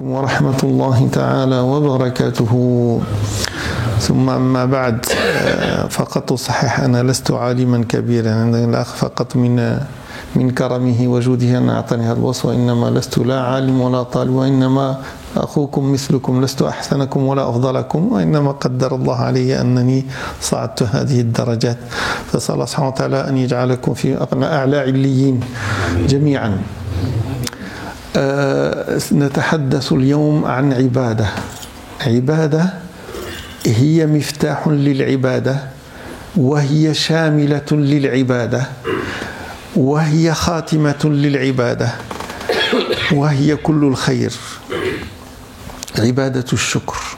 ورحمة الله تعالى وبركاته ثم أما بعد فقط صحيح أنا لست عالما كبيرا الأخ فقط من كرمه وجوده أن أعطاني هذا الوصف وإنما لست لا عالم ولا طالب وإنما أخوكم مثلكم لست أحسنكم ولا أفضلكم وإنما قدر الله علي أنني صعدت هذه الدرجات فصلى الله سبحانه وتعالى أن يجعلكم في أعلى عليين جميعا. نتحدث اليوم عن عبادة هي مفتاح للعبادة وهي شاملة للعبادة وهي خاتمة للعبادة وهي كل الخير عبادة الشكر.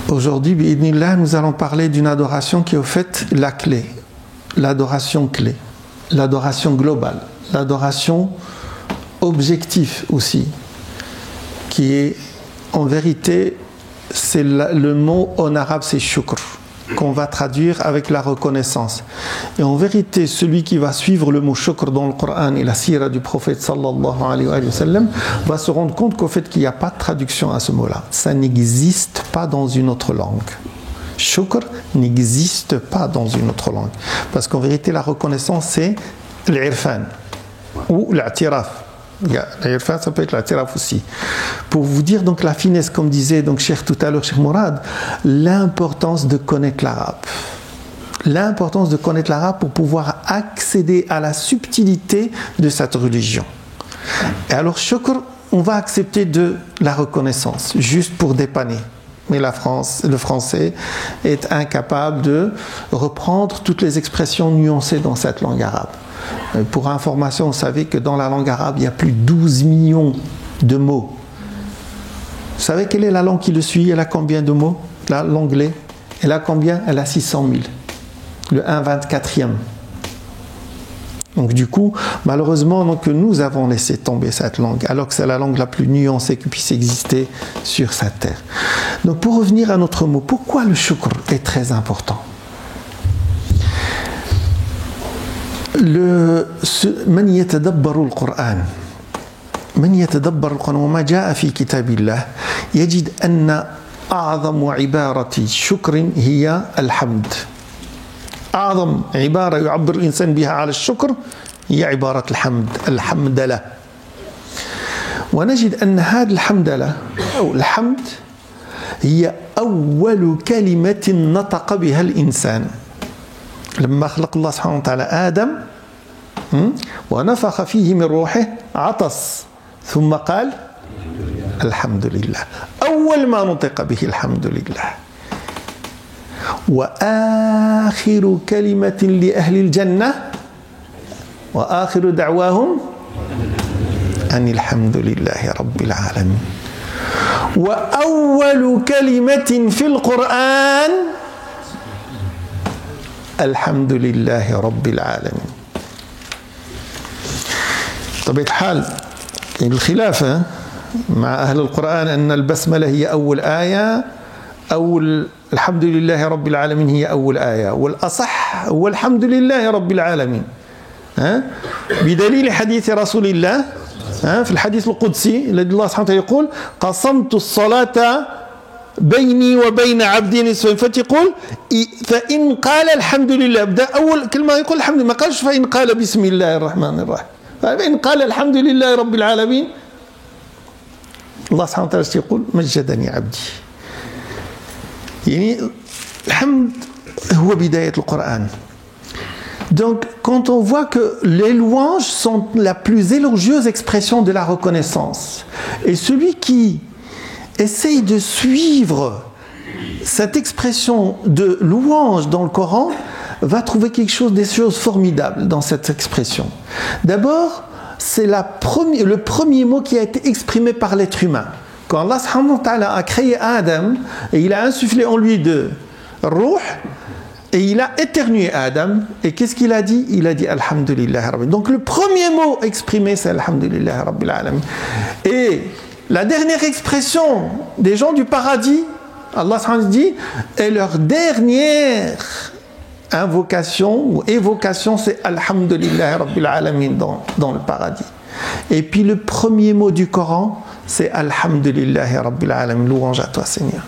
Aujourd'hui, bi'idhnillah, nous allons parler d'une adoration qui est au fait la clé, l'adoration clé, l'adoration globale, l'adoration objective aussi, qui est en vérité, c'est le mot en arabe c'est shukr, qu'on va traduire avec la reconnaissance. Et en vérité, celui qui va suivre le mot shukr dans le Coran et la sira du prophète sallallahu alayhi wa sallam va se rendre compte qu'au fait qu'il n'y a pas de traduction à ce mot-là. Ça n'existe pas dans une autre langue. Shukr n'existe pas dans une autre langue. Parce qu'en vérité, la reconnaissance c'est l'irfan ou l'a'tiraf. L'irfan, ça peut être l'a'tiraf aussi. Pour vous dire donc la finesse, comme disait donc Cheikh tout à l'heure, Cheikh Mourad, l'importance de connaître l'arabe. L'importance de connaître l'arabe pour pouvoir accéder à la subtilité de cette religion. Et alors, shukr, on va accepter de la reconnaissance, juste pour dépanner. Mais le français est incapable de reprendre toutes les expressions nuancées dans cette langue arabe. Pour information, vous savez que dans la langue arabe, il y a plus de 12 millions de mots. Vous savez quelle est la langue qui le suit? Elle a combien de mots? L'anglais. Elle a combien? Elle a 600 000. Le 1/24e. Donc du coup, malheureusement, donc, nous avons laissé tomber cette langue, alors que c'est la langue la plus nuancée qui puisse exister sur cette terre. Donc pour revenir à notre mot, pourquoi le shukr est très important? من يتدبر القرآن وما جاء في كتاب الله يجد أن أعظم عبارة شكر هي الحمد. أعظم عبارة يعبر الإنسان بها على الشكر هي عبارة الحمد له. ونجد أن هذا الحمد له أو الحمد هي أول كلمة نطق بها الإنسان لما خلق الله سبحانه وتعالى آدم ونفخ فيه من روحه عطس ثم قال الحمد لله. أول ما نطق به الحمد لله. وآخر كلمة لأهل الجنة وآخر دعواهم أن الحمد لله رب العالمين. وأول كلمة في القرآن الحمد لله رب العالمين. طبيعة الحال الخلافة مع أهل القرآن أن البسملة هي أول آية الحمد لله رب العالمين هي أول آية والأصح هو الحمد لله رب العالمين بدليل حديث رسول الله في الحديث القدسي الذي الله سبحانه وتعالى يقول قسمت الصلاة بيني وبين عبدي نصفين فتقول فإن قال الحمد لله بدأ أول كلمة يقول الحمد لله ما قالش فإن قال بسم الله الرحمن الرحيم فإن قال الحمد لله رب العالمين الله سبحانه وتعالى يقول مجدني عبدي. يعني الحمد هو بداية القرآن. Donc quand on voit que les louanges sont la plus élogieuse expression de la reconnaissance et celui qui essaye de suivre cette expression de louange dans le Coran va trouver quelque chose, des choses formidables dans cette expression. D'abord, c'est le premier mot qui a été exprimé par l'être humain. Quand Allah subhanahu wa ta'ala a créé Adam et il a insufflé en lui de ruh et il a éternué Adam et qu'est-ce qu'il a dit? Il a dit Alhamdulillah Rabbil. Donc le premier mot exprimé c'est Alhamdulillah Rabbil Alamin. Et la dernière expression des gens du paradis, Allah dit, et leur dernière invocation ou évocation, c'est Alhamdulillah Rabbil Alamin dans le paradis. Et puis le premier mot du Coran, c'est Alhamdulillahi Rabbil Alamin, louange à toi Seigneur.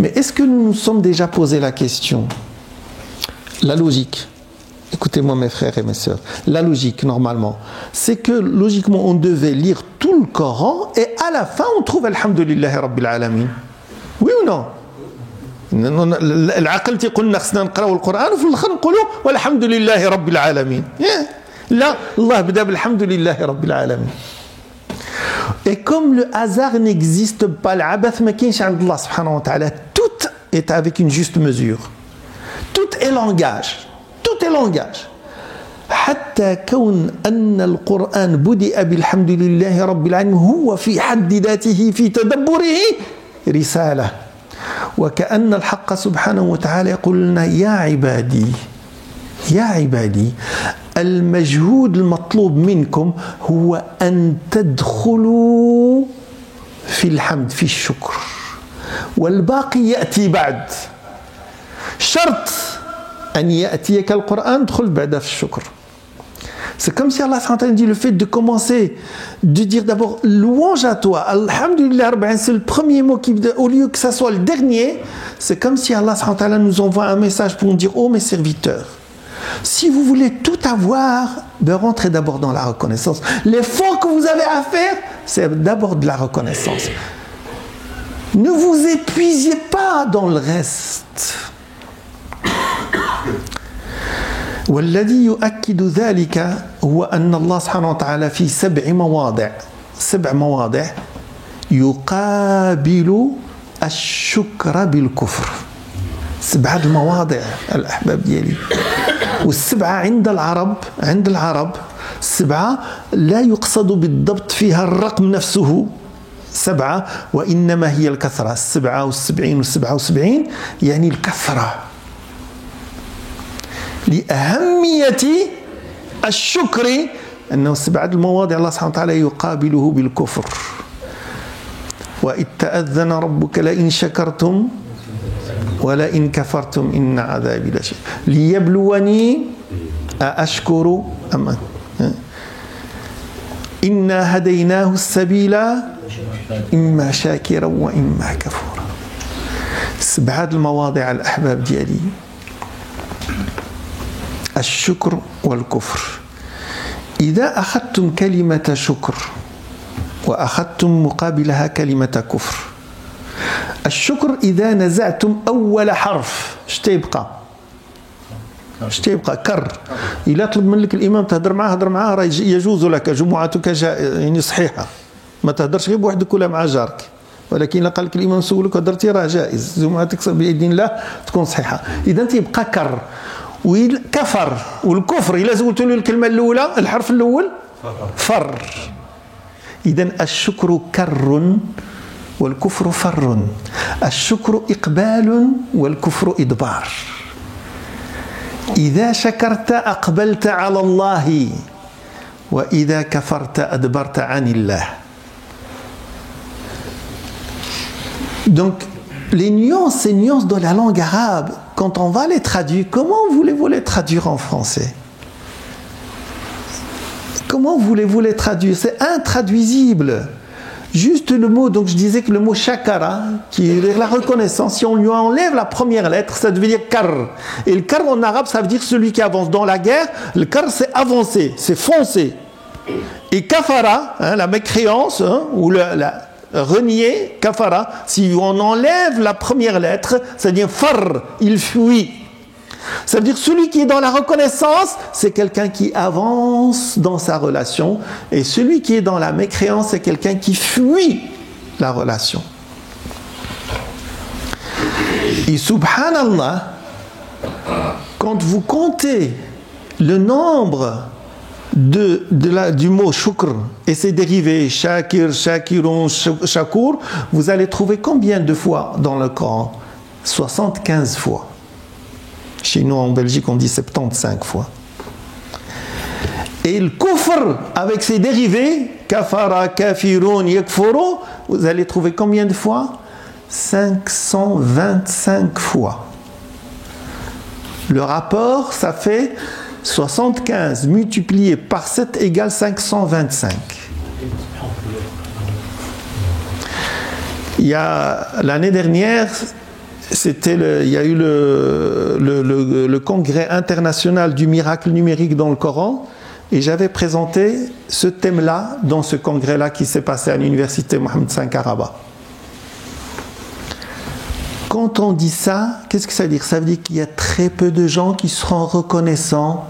Mais est-ce que nous nous sommes déjà posé la question? La logique, écoutez-moi mes frères et mes sœurs, la logique normalement, c'est que logiquement on devait lire tout le Coran et à la fin on trouve Alhamdulillahi Rabbil Alamin. Oui ou non? العقل تيقول خصنا نقراو القرآن وفي الآخر نقولوا والحمد لله رب العالمين. لا, الله بدأ بالحمد لله رب العالمين. Et comme le hasard n'existe pas, العبث ما كاينش عند الله سبحانه وتعالى, tout est avec une juste mesure. Tout est langage. Tout est langage. حتى كون أن القرآن بدأ بالحمد لله رب العالمين هو في حد ذاته في تدبره رسالة. وكأن الحق سبحانه وتعالى يقول لنا يا عبادي المجهود المطلوب منكم هو أن تدخلوا في الحمد في الشكر والباقي يأتي بعد. شرط أن يأتيك القرآن دخل بعد في الشكر. C'est comme si Allah dit le fait de commencer, de dire d'abord louange à toi, Alhamdulillah, c'est le premier mot qui, au lieu que ça soit le dernier, c'est comme si Allah nous envoie un message pour nous dire, oh mes serviteurs, si vous voulez tout avoir, rentrez d'abord dans la reconnaissance. L'effort que vous avez à faire, c'est d'abord de la reconnaissance. Ne vous épuisez pas dans le reste. والذي يؤكد ذلك هو أن الله سبحانه وتعالى في 7 مواضع يقابل الشكر بالكفر. 7 المواضع الأحباب ديالي, وال7 عند العرب 7 لا يقصد بالضبط فيها الرقم نفسه 7, وإنما هي الكثرة. 77 و77 يعني الكثرة لأهمية الشكر, أنه 7 المواضع الله سبحانه وتعالى يقابله بالكفر. وإذ تأذن ربك لئن شكرتم ولئن كفرتم إن عذابي لشديد ليبلوني أأشكر أم إنا هديناه السبيل إما شاكرا وإما كفورا. 7 المواضع الأحباب ديالي, الشكر والكفر. إذا أخذتم كلمة شكر وأخذتم مقابلها كلمة كفر, الشكر إذا نزعتم أول حرف شتيبقى كر. إلا طلب منك الإمام تهدر معاه يجوز لك, جمعتك يعني صحيحة, ما تهدرش غير بوحدك ولا مع جارك, ولكن قال لك الإمام سولك هدرتي راه جائز, جمعتك بإذن الله تكون صحيحة. إذا تيبقى كر والكفر والكفر. إلا زولت له الكلمة الأولى الحرف الأول فر. إذن الشكر كر والكفر فر. الشكر إقبال والكفر إدبار. إذا شكرت أقبلت على الله, وإذا كفرت أدبرت عن الله. Donc les nuances de la langue arabe, quand on va les traduire, comment voulez-vous les traduire en français? Comment voulez-vous les traduire? C'est intraduisible. Juste le mot, donc je disais que le mot shakara, qui est la reconnaissance, si on lui enlève la première lettre, ça devient dire kar. Et le kar en arabe, ça veut dire celui qui avance. Dans la guerre, le kar c'est avancer, c'est foncer. Et kafara, la mécréance, ou la renier, kafara, si on enlève la première lettre, ça devient far, il fuit. Ça veut dire celui qui est dans la reconnaissance, c'est quelqu'un qui avance dans sa relation, et celui qui est dans la mécréance, c'est quelqu'un qui fuit la relation. Et subhanallah, quand vous comptez le nombre du mot shukr et ses dérivés, shakir, shakirun, shakur, vous allez trouver combien de fois dans le Coran? 75 fois. Chez nous en Belgique on dit 75 fois. Et le kufr avec ses dérivés, kafara, kafirun, yakfuru, vous allez trouver combien de fois? 525 fois. Le rapport, ça fait 75 multiplié par 7 égale 525. Il y a l'année dernière, il y a eu le congrès international du miracle numérique dans le Coran, et j'avais présenté ce thème-là dans ce congrès-là qui s'est passé à l'université Mohammed V Karaba. Quand on dit ça, qu'est-ce que ça veut dire? Ça veut dire qu'il y a très peu de gens qui seront reconnaissants,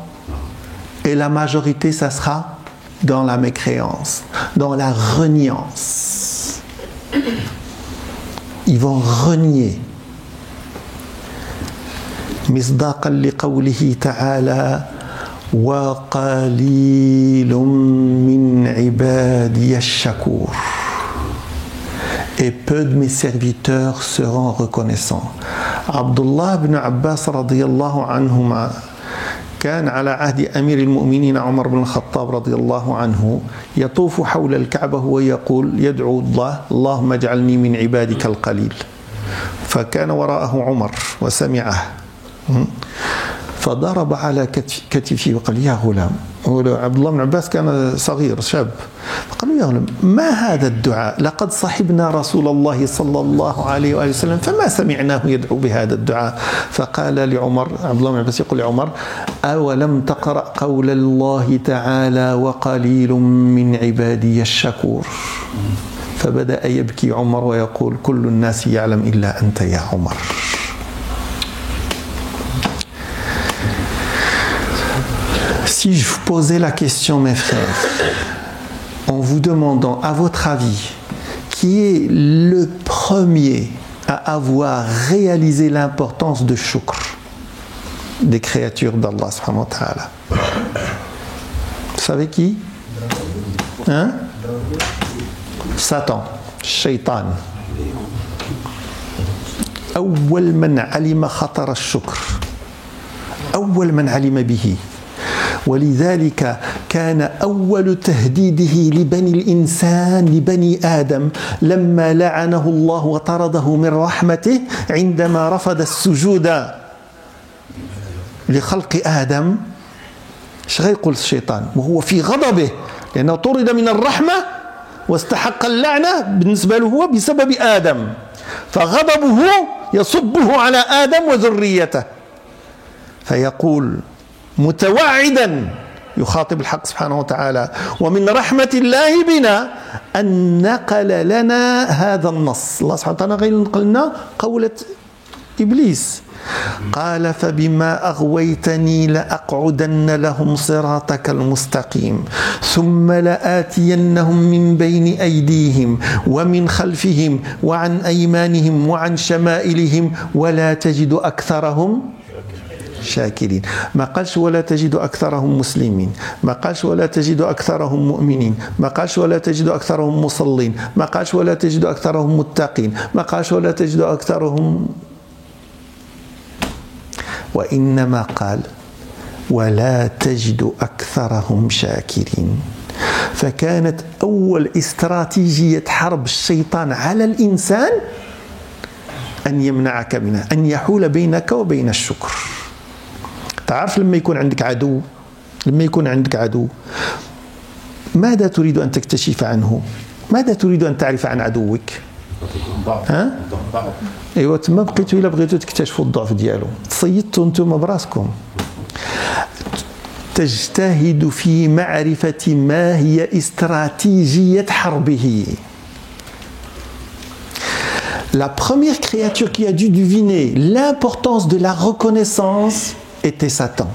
et la majorité, ça sera dans la mécréance, dans la reniance. Ils vont renier. مصداقا لقوله تعالى وقليل من عبادي الشكور. Et peu de mes serviteurs seront reconnaissants. Abdullah ibn Abbas radiyallahu anhuma كان على عهد أمير المؤمنين عمر بن الخطاب رضي الله عنه يطوف حول الكعبة ويقول يدعو الله اللهم اجعلني من عبادك القليل. فكان وراءه عمر وسمعه فضرب على كتفه وقال يا غلام. عبد الله بن عباس كان صغير شاب، فقالوا يا غلام ما هذا الدعاء؟ لقد صحبنا رسول الله صلى الله عليه وآله وسلم فما سمعناه يدعو بهذا الدعاء. فقال لعمر، عبد الله بن عباس يقول لعمر أولم تقرأ قول الله تعالى وقليل من عبادي الشكور؟ فبدأ يبكي عمر ويقول كل الناس يعلم إلا أنت يا عمر. Si je vous posais la question, mes frères, en vous demandant, à votre avis, qui est le premier à avoir réalisé l'importance de shukr des créatures d'Allah subhanahu wa ta'ala? Vous savez qui? Hein? Satan, Shaitan. أول من علم خطر الشكر، أول من علم به. ولذلك كان أول تهديده لبني الإنسان لبني آدم لما لعنه الله وطرده من رحمته عندما رفض السجود لخلق آدم. ايش غيقول الشيطان وهو في غضبه لأنه طرد من الرحمة واستحق اللعنة بالنسبة له هو بسبب آدم، فغضبه يصبه على آدم وذريته، فيقول متوعدا يخاطب الحق سبحانه وتعالى ومن رحمة الله بنا أن نقل لنا هذا النص. الله سبحانه وتعالى غير نقلنا قولة إبليس قال فبما أغويتني لأقعدن لهم صراطك المستقيم ثم لآتينهم من بين أيديهم ومن خلفهم وعن أيمانهم وعن شمائلهم ولا تجد أكثرهم شاكرين. ما قالش ولا تجد أكثرهم مسلمين، ما قالش ولا تجد أكثرهم مؤمنين، ما قالش ولا تجد أكثرهم مصلين، ما قالش ولا تجد أكثرهم متقين، ما قالش ولا تجد أكثرهم، وإنما قال ولا تجد أكثرهم شاكرين. فكانت أول استراتيجية حرب الشيطان على الإنسان أن يمنعك منه، أن يحول بينك وبين الشكر. تعرف لما يكون عندك عدو، ماذا تريد أن تكتشف عنه؟ ماذا تريد أن تعرف عن عدوك؟ ها؟ ايوا تما بقيتوا الا بغيتوا تكتشفوا الضعف ديالو تصيدتوا نتوما براسكم. تجتهد في معرفة ما هي استراتيجية حربه. La première créature qui a dû deviner l'importance de la reconnaissance était Satan.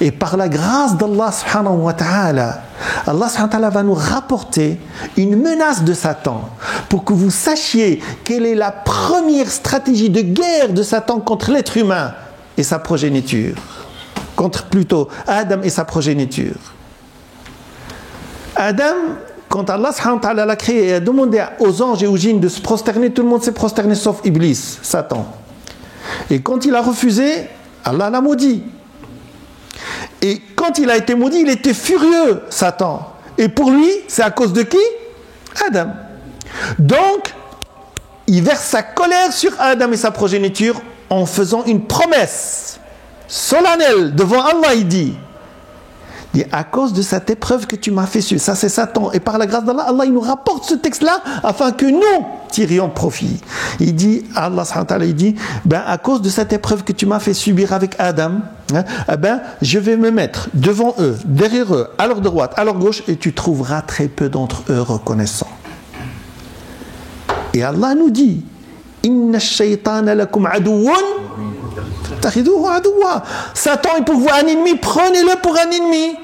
Et par la grâce d'Allah subhanahu wa ta'ala, Allah subhanahu wa ta'ala va nous rapporter une menace de Satan pour que vous sachiez quelle est la première stratégie de guerre de Satan contre l'être humain et sa progéniture. Contre plutôt Adam et sa progéniture. Adam, quand Allah subhanahu wa ta'ala l'a créé et a demandé aux anges et aux djinns de se prosterner, tout le monde s'est prosterné sauf Iblis, Satan. Et quand il a refusé, Allah l'a maudit. Et quand il a été maudit, il était furieux, Satan. Et pour lui, c'est à cause de qui? Adam. Donc, il verse sa colère sur Adam et sa progéniture en faisant une promesse. solennel devant Allah, il dit à cause de cette épreuve que tu m'as fait suivre, ça c'est Satan, et par la grâce d'Allah, Allah il nous rapporte ce texte-là afin que nous tirions profit. Il dit, Allah il dit, à cause de cette épreuve que tu m'as fait subir avec Adam, je vais me mettre devant eux, derrière eux, à leur droite, à leur gauche, et tu trouveras très peu d'entre eux reconnaissants. Et Allah nous dit, Inna ash-shaytana lakum aduwwun fattakhidhuhu aduwwa. Satan est pour vous un ennemi, prenez-le pour un ennemi.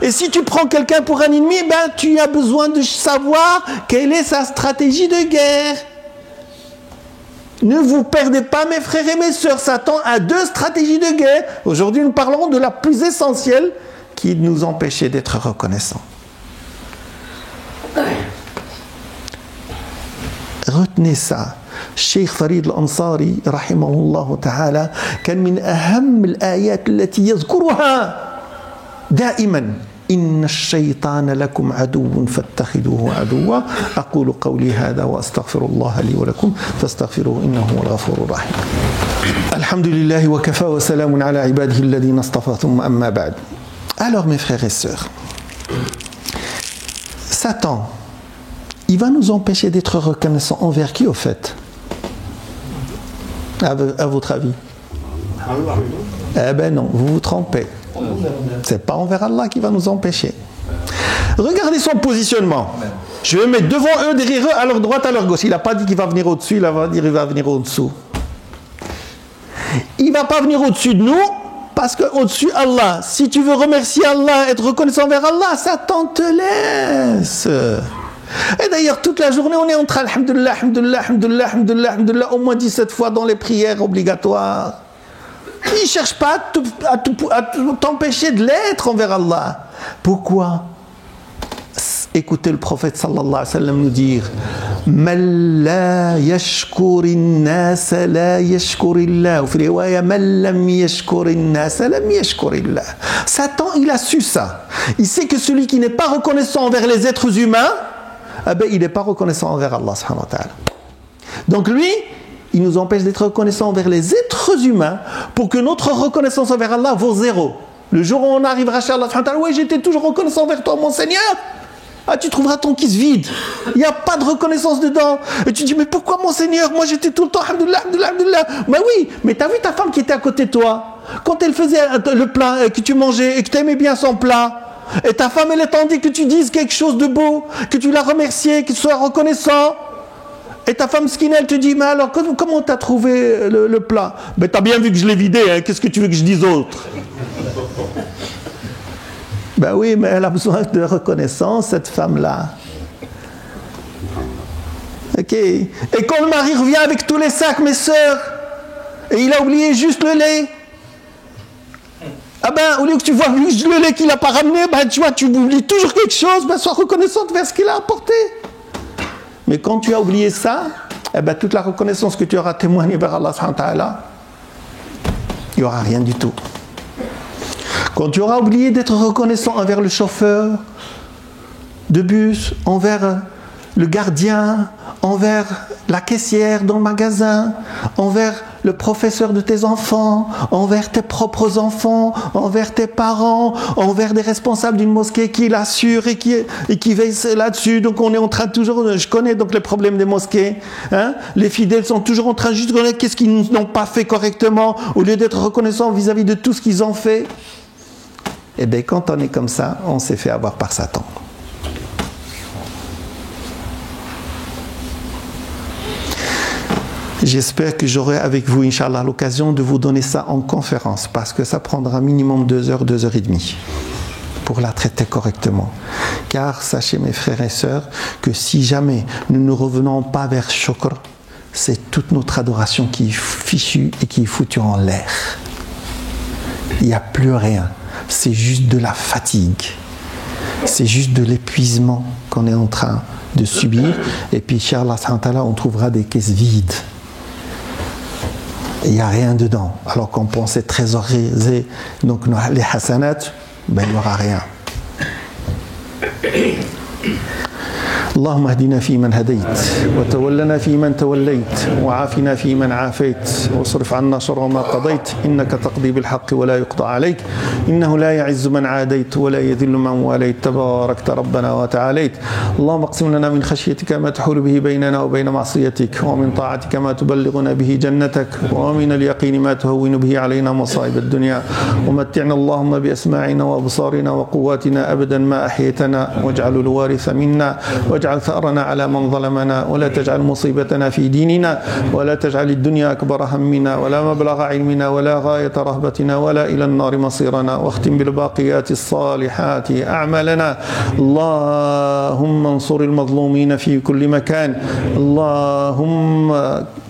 Et si tu prends quelqu'un pour un ennemi, tu as besoin de savoir quelle est sa stratégie de guerre. Ne vous perdez pas, mes frères et mes sœurs, Satan a 2 stratégies de guerre. Aujourd'hui, nous parlons de la plus essentielle qui nous empêchait d'être reconnaissants. Retenez ça. Cheikh Farid al-Ansari رحمه الله تعالى كان من أهم الآيات التي يذكرها دائما إن الشيطان لكم عدو فاتخذوه عدوا. أقول قولي هذا وأستغفر الله لي ولكم فاستغفروه إنه هو الغفور الرحيم. الحمد لله وكفى وسلام على عباده الذين اصطفى ثم أما بعد. Alors mes frères et sœurs, Satan, il va nous empêcher d'être reconnaissants envers qui au fait? À votre avis? Eh ben non, vous vous trompez. C'est pas envers Allah qui va nous empêcher. Regardez son positionnement. Je vais mettre devant eux, derrière eux, à leur droite, à leur gauche. Il n'a pas dit qu'il va venir au-dessus, il va dire qu'il va venir au-dessous. Il ne va pas venir au-dessus de nous, parce qu'au-dessus, Allah. Si tu veux remercier Allah, être reconnaissant envers Allah, Satan te laisse. Et d'ailleurs, toute la journée, on est en train, alhamdulillah, alhamdulillah, alhamdulillah, alhamdulillah, alhamdulillah, au moins 17 fois dans les prières obligatoires. Il ne cherche pas à t'empêcher de l'être envers Allah. Pourquoi? Écoutez le prophète sallallahu alayhi wa sallam nous dire Man la yashkurin nas la yashkurillah. Ou fi riwaya Man lam yashkurin nas lam yashkurillah. Satan, il a su ça. Il sait que celui qui n'est pas reconnaissant envers les êtres humains, il n'est pas reconnaissant envers Allah subhanahu wa ta'ala. Donc lui, il nous empêche d'être reconnaissants envers les êtres humains pour que notre reconnaissance envers Allah vaut 0. Le jour où on arrivera chez Allah, ouais, j'étais toujours reconnaissant envers toi, mon Seigneur. Tu trouveras ton kiss vide. Il n'y a pas de reconnaissance dedans. Et tu dis, mais pourquoi mon Seigneur? Moi j'étais tout le temps, alhamdoulilah, alhamdoulilah, alhamdoulilah. Mais oui, mais tu as vu ta femme qui était à côté de toi? Quand elle faisait le plat, que tu mangeais et que tu aimais bien son plat, et ta femme, elle attendait que tu dises quelque chose de beau, que tu la remerciais, que tu sois reconnaissant. Et ta femme skine, elle te dit, mais alors, comment tu as trouvé le plat? Ben, tu as bien vu que je l'ai vidé, hein. Qu'est-ce que tu veux que je dise autre? Ben oui, mais elle a besoin de reconnaissance, cette femme-là. Ok. Et quand le mari revient avec tous les sacs, mes sœurs, et il a oublié juste le lait, au lieu que tu vois juste le lait qu'il n'a pas ramené, tu vois, tu oublies toujours quelque chose, sois reconnaissante vers ce qu'il a apporté. Mais quand tu as oublié ça, toute la reconnaissance que tu auras témoignée vers Allah subhanahu wa ta'ala, il n'y aura rien du tout. Quand tu auras oublié d'être reconnaissant envers le chauffeur de bus, envers le gardien, envers la caissière dans le magasin, envers le professeur de tes enfants, envers tes propres enfants, envers tes parents, envers des responsables d'une mosquée qui l'assurent et qui veillent là-dessus. Donc on est en train toujours, je connais donc les problèmes des mosquées, hein? Les fidèles sont toujours en train juste de connaître qu'est-ce qu'ils n'ont pas fait correctement, au lieu d'être reconnaissants vis-à-vis de tout ce qu'ils ont fait. Et bien quand on est comme ça, on s'est fait avoir par Satan. J'espère que j'aurai avec vous, Inch'Allah, l'occasion de vous donner ça en conférence, parce que ça prendra minimum 2 heures, 2 heures et demie pour la traiter correctement. Car sachez, mes frères et sœurs, que si jamais nous ne revenons pas vers Shukr, c'est toute notre adoration qui est fichue et qui est foutue en l'air. Il n'y a plus rien. C'est juste de la fatigue. C'est juste de l'épuisement qu'on est en train de subir. Et puis, Inch'Allah, on trouvera des caisses vides. Il n'y a rien dedans. Alors qu'on pensait trésoriser donc les hasanat, il n'y aura rien. اللهم اهدنا فيمن هديت وتولنا فيمن توليت وعافنا فيمن عافيت واصرف عنا شر ما قضيت إنك تقضي بالحق ولا يقضى عليك إنه لا يعز من عاديت ولا يذل من واليت تباركت ربنا وتعاليت. اللهم اقسم لنا من خشيتك ما تحول به بيننا وبين معصيتك ومن طاعتك ما تبلغنا به جنتك ومن اليقين ما تهون به علينا مصائب الدنيا ومتعنا اللهم بأسماعنا وأبصارنا وقواتنا أبدا ما أحيتنا واجعل الوارث منا واجعل ثأرنا على من ظلمنا ولا تجعل مصيبتنا في ديننا ولا تجعل الدنيا أكبر همنا ولا مبلغ علمنا ولا غاية رهبتنا ولا إلى النار مصيرنا واختم بالباقيات الصالحات أعمالنا. اللهم انصر المظلومين في كل مكان اللهم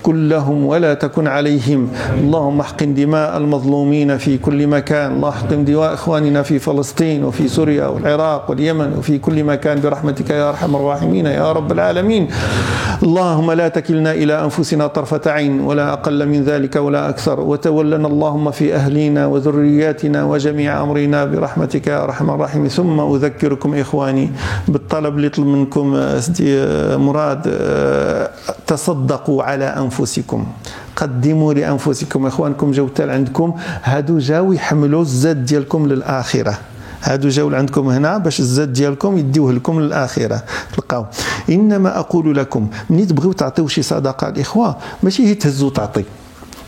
كن لهم ولا تكن عليهم. اللهم احقن دماء المظلومين في كل مكان. اللهم احقن دماء إخواننا في فلسطين وفي سوريا والعراق واليمن وفي كل مكان برحمتك يا أرحم الراحمين يا رب العالمين. اللهم لا تكلنا إلى أنفسنا طرفة عين ولا أقل من ذلك ولا أكثر وتولنا اللهم في أهلنا وذرياتنا وجميع أمرنا برحمتك يا أرحم الراحمين. ثم أذكركم إخواني بالطلب اللي يطلب منكم سيدي مراد، تصدقوا على أنفسكم، قدموا لأنفسكم. إخوانكم جاو تال عندكم هادو جاو يحملوا الزاد ديالكم للآخرة، هادو جاو عندكم هنا باش الزاد ديالكم يديوه لكم للآخرة تلقاو. إنما أقول لكم مني تبغيو تعطيو شي صدقة الإخوة ماشي هي تهزو تعطي،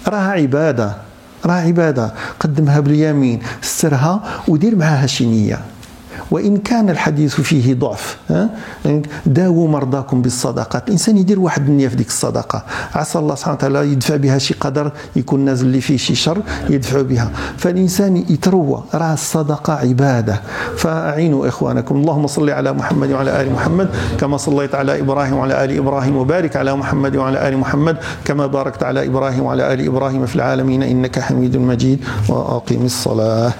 راها عبادة، راها عبادة. قدمها باليمين سرها ودير معاها شي نية وإن كان الحديث فيه ضعف. داووا مرضاكم بالصدقات. الإنسان يدير واحد النية في ديك الصدقة عسى الله سبحانه وتعالى يدفع بها شي قدر يكون نازل اللي فيه شي شر يدفع بها. فالإنسان يتروى، راه الصدقة عبادة. فأعينوا إخوانكم. اللهم صل على محمد وعلى آل محمد كما صليت على إبراهيم وعلى آل إبراهيم وبارك على محمد وعلى آل محمد كما باركت على إبراهيم وعلى آل إبراهيم في العالمين إنك حميد مجيد. وأقم الصلاة.